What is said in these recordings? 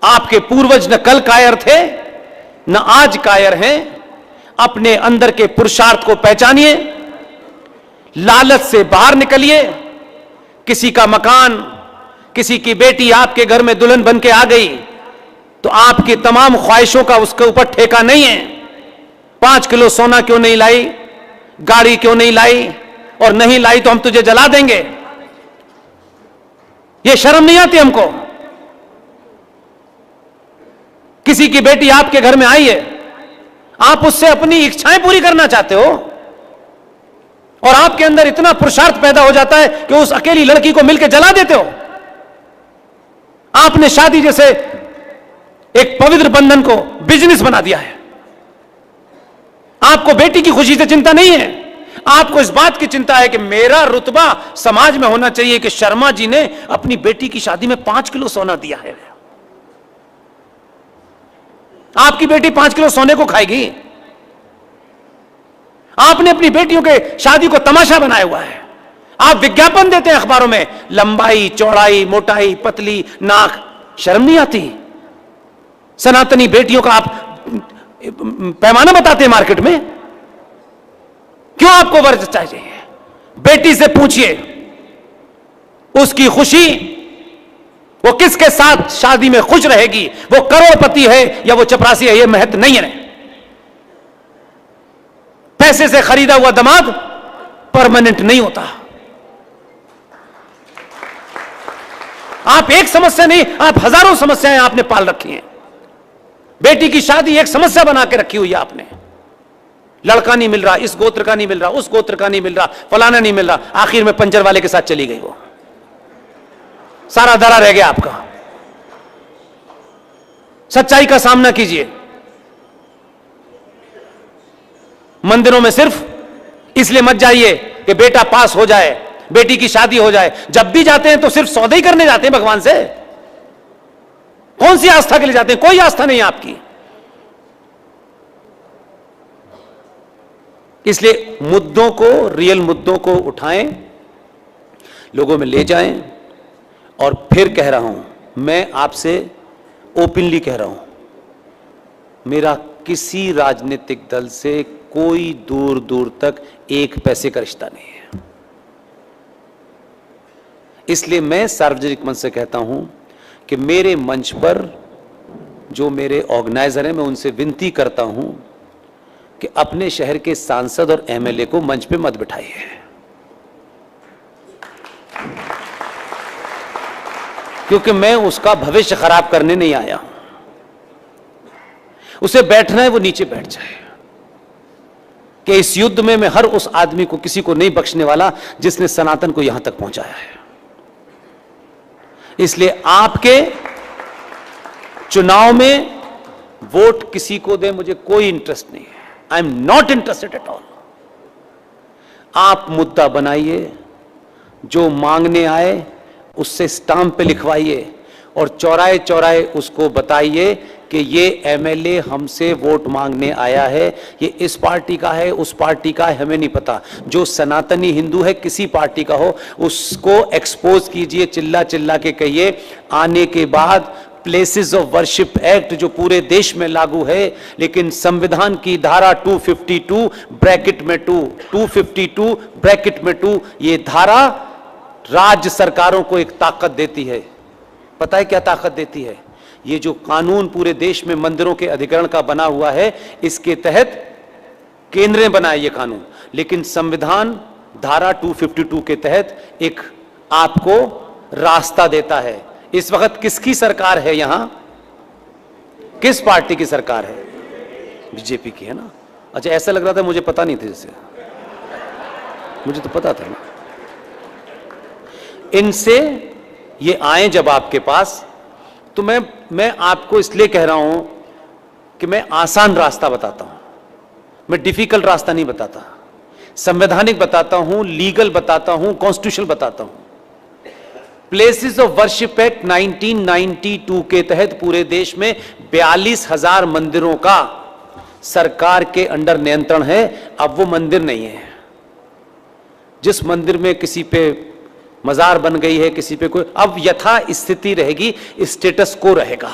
आपके पूर्वज न कल कायर थे न आज कायर हैं। अपने अंदर के पुरुषार्थ को पहचानिए, लालच से बाहर निकलिए। किसी का मकान, किसी की बेटी आपके घर में दुल्हन बन के आ गई तो आपकी तमाम ख्वाहिशों का उसके ऊपर ठेका नहीं है। 5 किलो सोना क्यों नहीं लाई, गाड़ी क्यों नहीं लाई, और नहीं लाई तो हम तुझे जला देंगे। ये शर्म नहीं आती हमको? किसी की बेटी आपके घर में आई है, आप उससे अपनी इच्छाएं पूरी करना चाहते हो और आपके अंदर इतना पुरुषार्थ पैदा हो जाता है कि उस अकेली लड़की को मिलकर जला देते हो। आपने शादी जैसे एक पवित्र बंधन को बिजनेस बना दिया है। आपको बेटी की खुशी से चिंता नहीं है, आपको इस बात की चिंता है कि मेरा रुतबा समाज में होना चाहिए कि शर्मा जी ने अपनी बेटी की शादी में 5 किलो सोना दिया है। आपकी बेटी 5 किलो सोने को खाएगी? आपने अपनी बेटियों के शादी को तमाशा बनाया हुआ है। आप विज्ञापन देते हैं अखबारों में, लंबाई, चौड़ाई, मोटाई, पतली, नाक। शर्म नहीं आती? सनातनी बेटियों का आप पैमाना बताते हैं मार्केट में। क्यों आपको वर्ज चाहिए? बेटी से पूछिए उसकी खुशी, वो किसके साथ शादी में खुश रहेगी, वो करोड़पति है या वो चपरासी है, ये महत्व नहीं है। पैसे से खरीदा हुआ दामाद परमानेंट नहीं होता। आप एक समस्या नहीं, आप हजारों समस्याएं आपने पाल रखी हैं। बेटी की शादी एक समस्या बना के रखी हुई है आपने। लड़का नहीं मिल रहा, इस गोत्र का नहीं मिल रहा, उस गोत्र का नहीं मिल रहा, फलाना नहीं मिल रहा। आखिर में पंचर वाले के साथ चली गई वो, सारा धरा रह गया आपका। सच्चाई का सामना कीजिए। मंदिरों में सिर्फ इसलिए मत जाइए कि बेटा पास हो जाए, बेटी की शादी हो जाए। जब भी जाते हैं तो सिर्फ सौदे ही करने जाते हैं भगवान से। कौन सी आस्था के लिए जाते हैं? कोई आस्था नहीं है आपकी। इसलिए मुद्दों को, रियल मुद्दों को उठाएं, लोगों में ले जाएं। और फिर कह रहा हूं, मैं आपसे ओपनली कह रहा हूं, मेरा किसी राजनीतिक दल से कोई दूर दूर तक एक पैसे का रिश्ता नहीं है। इसलिए मैं सार्वजनिक मंच से कहता हूं कि मेरे मंच पर जो मेरे ऑर्गेनाइजर हैं, मैं उनसे विनती करता हूं कि अपने शहर के सांसद और एमएलए को मंच पे मत बिठाइए। क्योंकि मैं उसका भविष्य खराब करने नहीं आया हूं। उसे बैठना है वो नीचे बैठ जाए। कि इस युद्ध में मैं हर उस आदमी को, किसी को नहीं बख्शने वाला जिसने सनातन को यहां तक पहुंचाया है। इसलिए आपके चुनाव में वोट किसी को दे, मुझे कोई इंटरेस्ट नहीं है। I am not interested at all. आप मुद्दा बनाइए, जो मांगने आए उससे स्टाम्प पे लिखवाइए और चौराहे चौराहे उसको बताइए कि ये एमएलए हमसे वोट मांगने आया है, ये इस पार्टी का है, उस पार्टी का है, हमें नहीं पता। जो सनातनी हिंदू है, किसी पार्टी का हो, उसको एक्सपोज कीजिए, चिल्ला चिल्ला के कहिए। आने के बाद प्लेसेस ऑफ वर्शिप एक्ट जो पूरे देश में लागू है, लेकिन संविधान की धारा 252 ब्रैकेट में 252 ब्रैकेट में 2, ये धारा राज्य सरकारों को एक ताकत देती है। पता है क्या ताकत देती है? ये जो कानून पूरे देश में मंदिरों के अधिकरण का बना हुआ है, इसके तहत केंद्र ने बनाया ये कानून, लेकिन संविधान धारा 252 के तहत एक आपको रास्ता देता है। इस वक्त किसकी सरकार है यहां? किस पार्टी की सरकार है? बीजेपी की है ना। अच्छा, ऐसा लग रहा था मुझे पता नहीं था, जैसे मुझे तो पता था ना। इनसे ये आए जब आपके पास, तो मैं आपको इसलिए कह रहा हूं कि मैं आसान रास्ता बताता हूं, मैं डिफिकल्ट रास्ता नहीं बताता। संवैधानिक बताता हूं, लीगल बताता हूं, कॉन्स्टिट्यूशनल बताता हूं। प्लेसेस ऑफ वर्शिप एक्ट 1992 के तहत पूरे देश में 42,000 मंदिरों का सरकार के अंडर नियंत्रण है। अब वो मंदिर नहीं है। जिस मंदिर में किसी पे मजार बन गई है, किसी पे कोई, अब यथा स्थिति रहेगी, स्टेटस को रहेगा।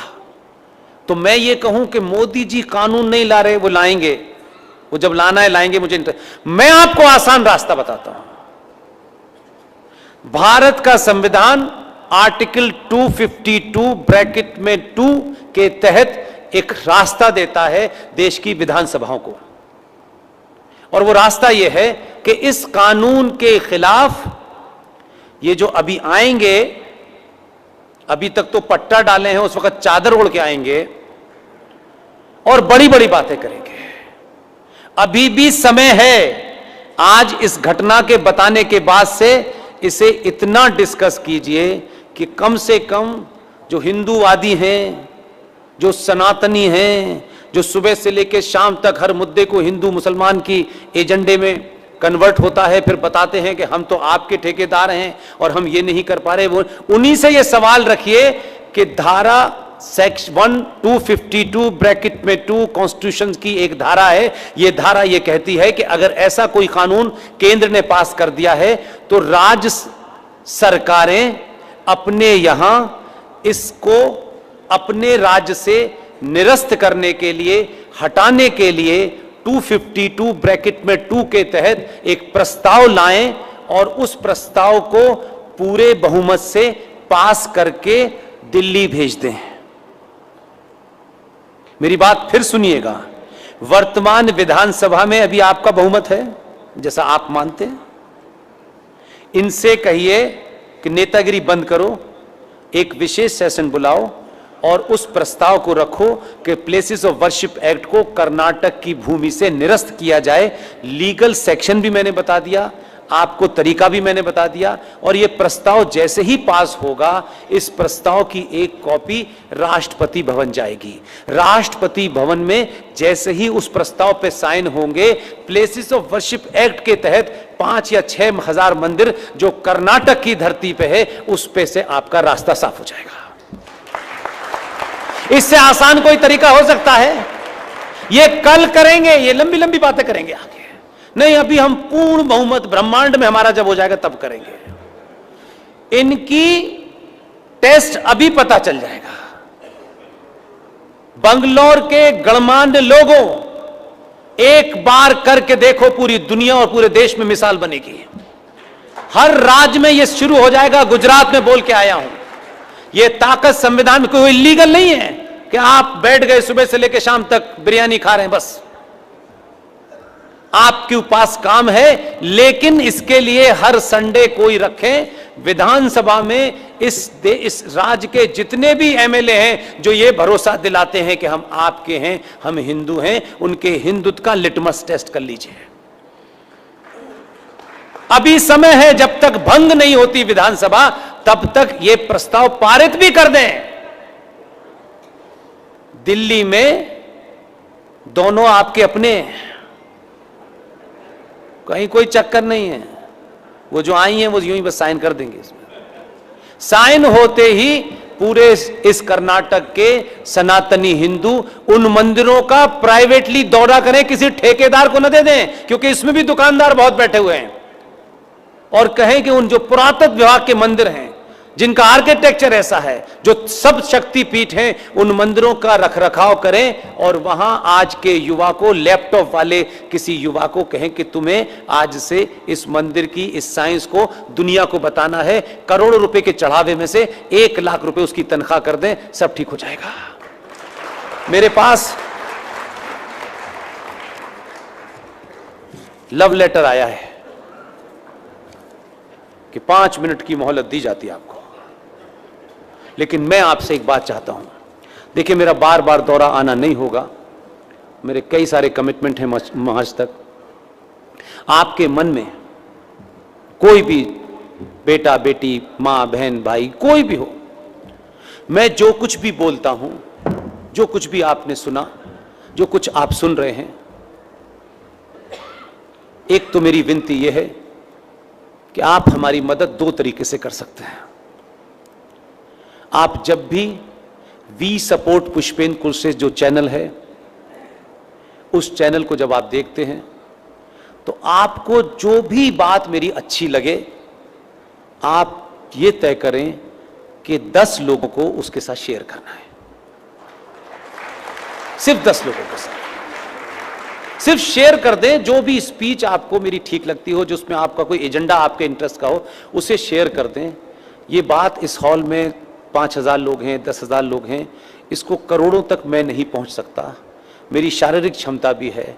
तो मैं ये कहूं कि मोदी जी कानून नहीं ला रहे, वो लाएंगे, वो जब लाना है लाएंगे, मुझे मैं आपको आसान रास्ता बताता हूं। भारत का संविधान आर्टिकल 252 ब्रैकेट में 2 के तहत एक रास्ता देता है देश की विधानसभाओं को, और वो रास्ता यह है कि इस कानून के खिलाफ ये जो अभी आएंगे, अभी तक तो पट्टा डाले हैं, उस वक्त चादर ओढ़ के आएंगे और बड़ी बड़ी बातें करेंगे। अभी भी समय है, आज इस घटना के बताने के बाद से इसे इतना डिस्कस कीजिए कि कम से कम जो हिंदूवादी हैं, जो सनातनी हैं, जो सुबह से लेकर शाम तक हर मुद्दे को हिंदू मुसलमान की एजेंडे में कन्वर्ट होता है, फिर बताते हैं कि हम तो आपके ठेकेदार हैं और हम ये नहीं कर पा रहे, वो उन्हीं से ये सवाल रखिए कि धारा सेक्शन 252 ब्रैकेट में 2 कॉन्स्टिट्यूशन की एक धारा है, ये धारा ये कहती है कि अगर ऐसा कोई कानून केंद्र ने पास कर दिया है तो राज्य सरकारें अपने यहां इसको अपने राज्य से निरस्त करने के लिए, हटाने के लिए 252 ब्रैकेट में 2 के तहत एक प्रस्ताव लाएं और उस प्रस्ताव को पूरे बहुमत से पास करके दिल्ली भेज दें। मेरी बात फिर सुनिएगा, वर्तमान विधानसभा में अभी आपका बहुमत है जैसा आप मानते हैं, इनसे कहिए कि नेतागिरी बंद करो, एक विशेष सेशन बुलाओ और उस प्रस्ताव को रखो कि प्लेसेस ऑफ वर्शिप एक्ट को कर्नाटक की भूमि से निरस्त किया जाए। लीगल सेक्शन भी मैंने बता दिया, आपको तरीका भी मैंने बता दिया, और यह प्रस्ताव जैसे ही पास होगा, इस प्रस्ताव की एक कॉपी राष्ट्रपति भवन जाएगी। राष्ट्रपति भवन में जैसे ही उस प्रस्ताव पे साइन होंगे, प्लेसेस ऑफ वर्शिप एक्ट के तहत 5 या 6 हजार मंदिर जो कर्नाटक की धरती पे है, उस पे से आपका रास्ता साफ हो जाएगा। इससे आसान कोई तरीका हो सकता है? ये कल करेंगे, ये लंबी लंबी बातें करेंगे आगे नहीं, अभी हम पूर्ण बहुमत ब्रह्मांड में हमारा जब हो जाएगा तब करेंगे। इनकी टेस्ट अभी पता चल जाएगा। बंगलौर के गणमान्य लोगों, एक बार करके देखो, पूरी दुनिया और पूरे देश में मिसाल बनेगी। हर राज्य में यह शुरू हो जाएगा। गुजरात में बोल के आया हूं, यह ताकत संविधान में कोई इलीगल नहीं है कि आप बैठ गए सुबह से लेकर शाम तक बिरयानी खा रहे हैं, बस आपके पास काम है, लेकिन इसके लिए हर संडे कोई रखें विधानसभा में। इस राज्य के जितने भी एमएलए हैं जो ये भरोसा दिलाते हैं कि हम आपके हैं, हम हिंदू हैं, उनके हिंदुत्व का लिटमस टेस्ट कर लीजिए। अभी समय है, जब तक भंग नहीं होती विधानसभा तब तक ये प्रस्ताव पारित भी कर दें। दिल्ली में दोनों आपके अपने, कहीं कोई चक्कर नहीं है, वो जो आई हैं वो यूं ही बस साइन कर देंगे। इसमें साइन होते ही पूरे इस कर्नाटक के सनातनी हिंदू उन मंदिरों का प्राइवेटली दौरा करें, किसी ठेकेदार को न दे दें, क्योंकि इसमें भी दुकानदार बहुत बैठे हुए हैं, और कहें कि उन जो पुरातत्व विभाग के मंदिर हैं, जिनका आर्किटेक्चर ऐसा है, जो सब शक्तिपीठ हैं, उन मंदिरों का रखरखाव करें। और वहां आज के युवा को, लैपटॉप वाले किसी युवा को कहें कि तुम्हें आज से इस मंदिर की, इस साइंस को दुनिया को बताना है, करोड़ों रुपए के चढ़ावे में से 1 लाख रुपए उसकी तनख्वाह कर दें, सब ठीक हो जाएगा। मेरे पास लव लेटर आया है कि 5 मिनट की मोहलत दी जाती है आपको, लेकिन मैं आपसे एक बात चाहता हूं। देखिए, मेरा बार बार दौरा आना नहीं होगा, मेरे कई सारे कमिटमेंट हैं महज तक। आपके मन में कोई भी बेटा बेटी, मां बहन भाई, कोई भी हो, मैं जो कुछ भी बोलता हूं, जो कुछ भी आपने सुना, जो कुछ आप सुन रहे हैं, एक तो मेरी विनती यह है कि आप हमारी मदद 2 तरीके से कर सकते हैं। आप जब भी वी सपोर्ट पुष्पेंद्र कुलश्रेष्ठ जो चैनल है, उस चैनल को जब आप देखते हैं तो आपको जो भी बात मेरी अच्छी लगे, आप ये तय करें कि 10 लोगों को उसके साथ शेयर करना है। सिर्फ 10 लोगों के साथ। सिर्फ शेयर कर दें, जो भी स्पीच आपको मेरी ठीक लगती हो, जिसमें आपका कोई एजेंडा आपके इंटरेस्ट का हो, उसे शेयर कर दें। ये बात इस हॉल में 5,000 लोग हैं, 10,000 लोग हैं, इसको करोड़ों तक मैं नहीं पहुंच सकता। मेरी शारीरिक क्षमता भी है,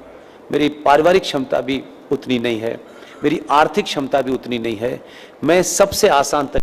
मेरी पारिवारिक क्षमता भी उतनी नहीं है, मेरी आर्थिक क्षमता भी उतनी नहीं है। मैं सबसे आसान तक